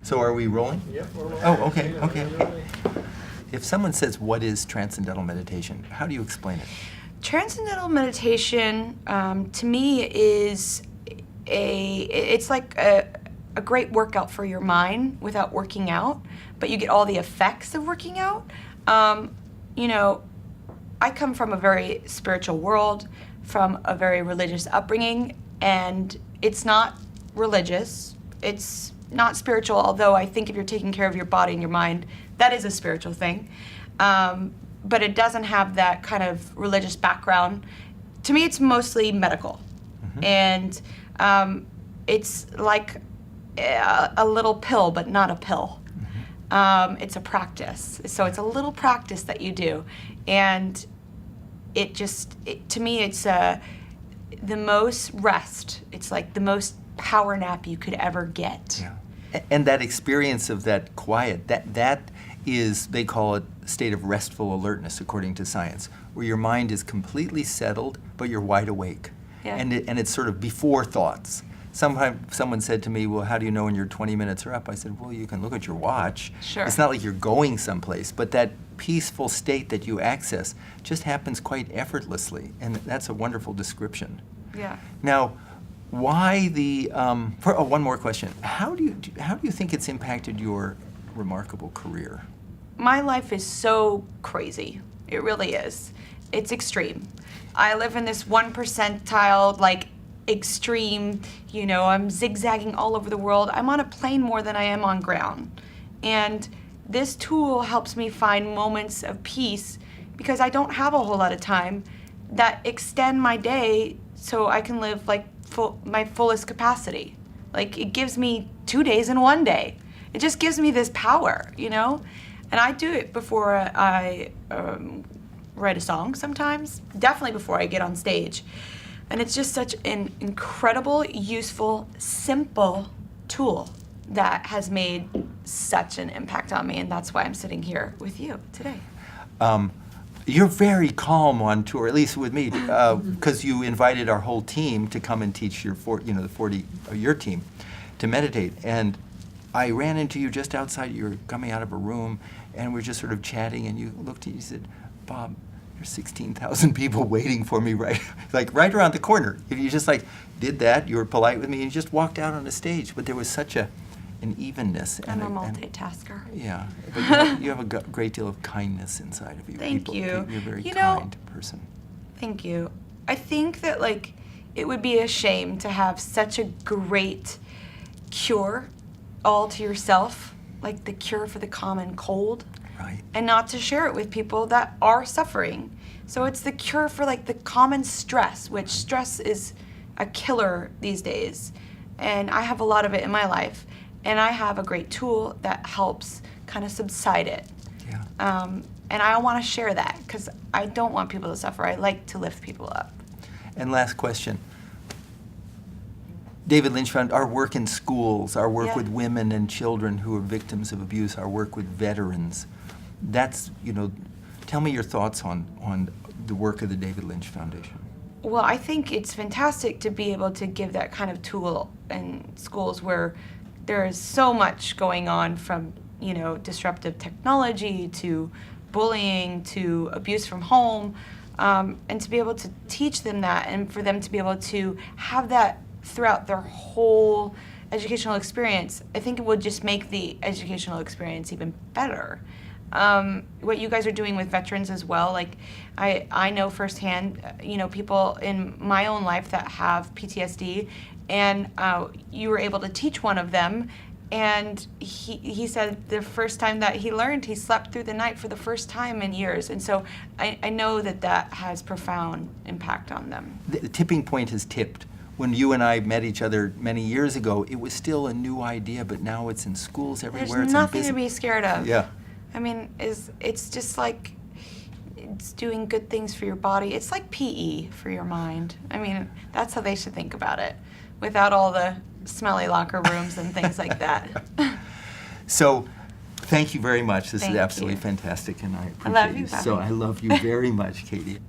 So are we rolling? Yep, we're rolling. Oh, okay. If someone says, what is transcendental meditation, how do you explain it? Transcendental meditation, to me, is it's like a great workout for your mind without working out, but you get all the effects of working out. I come from a very spiritual world, from a very religious upbringing, and it's not religious. It's not spiritual, although I think if you're taking care of your body and your mind, that is a spiritual thing. But it doesn't have that kind of religious background. To me, it's mostly medical. Mm-hmm. And it's like a little pill, but not a pill. Mm-hmm. It's a practice. So it's a little practice that you do. And to me, it's the most rest. It's like the most power nap you could ever get. Yeah. And that experience of that quiet, that is, they call it a state of restful alertness, according to science, where your mind is completely settled, but you're wide awake. Yeah. And it's sort of before thoughts. Sometimes someone said to me, well, how do you know when your 20 minutes are up? I said, well, you can look at your watch. Sure. It's not like you're going someplace, but that peaceful state that you access just happens quite effortlessly, and that's a wonderful description. Yeah. Now, why one more question. How do you think it's impacted your remarkable career? My life is so crazy. It really is. It's extreme. I live in this 1 percentile, extreme, I'm zigzagging all over the world. I'm on a plane more than I am on ground. And this tool helps me find moments of peace because I don't have a whole lot of time that extend my day so I can live my fullest capacity. It gives me 2 days in 1 day. It just gives me this power, And I do it before I write a song sometimes, definitely before I get on stage. And it's just such an incredible, useful, simple tool that has made such an impact on me, and that's why I'm sitting here with you today. You're very calm on tour, at least with me, because you invited our whole team to come and teach your your team to meditate. And I ran into you just outside. You were coming out of a room, and we're just sort of chatting. And you looked at me, you said, "Bob, there's 16,000 people waiting for me right around the corner." If you just did that, you were polite with me, and you just walked out on the stage. But there was such an evenness. I'm a multitasker. Yeah, but you have a great deal of kindness inside of you. Thank you. You're a very kind person. Thank you. I think that it would be a shame to have such a great cure all to yourself, like the cure for the common cold, right? And not to share it with people that are suffering. So it's the cure for the common stress, which stress is a killer these days. And I have a lot of it in my life. And I have a great tool that helps kind of subside it. Yeah. And I want to share that because I don't want people to suffer. I like to lift people up. And last question. David Lynch Fund, our work in schools, our work with women and children who are victims of abuse, our work with veterans, that's, tell me your thoughts on the work of the David Lynch Foundation. Well, I think it's fantastic to be able to give that kind of tool in schools where there is so much going on from, disruptive technology to bullying to abuse from home, and to be able to teach them that and for them to be able to have that throughout their whole educational experience. I think it would just make the educational experience even better. What you guys are doing with veterans as well, I know firsthand, people in my own life that have PTSD, and you were able to teach one of them, and he said the first time that he learned, he slept through the night for the first time in years, and so I know that has profound impact on them. The tipping point has tipped. When you and I met each other many years ago, it was still a new idea, but now it's in schools everywhere. There's nothing to be scared of. Yeah. I mean, it's just it's doing good things for your body. It's like PE for your mind. I mean, that's how they should think about it, without all the smelly locker rooms and things like that. So, thank you very much. This is Thank absolutely you. fantastic, and I appreciate I love you, So I love you very much, Katy.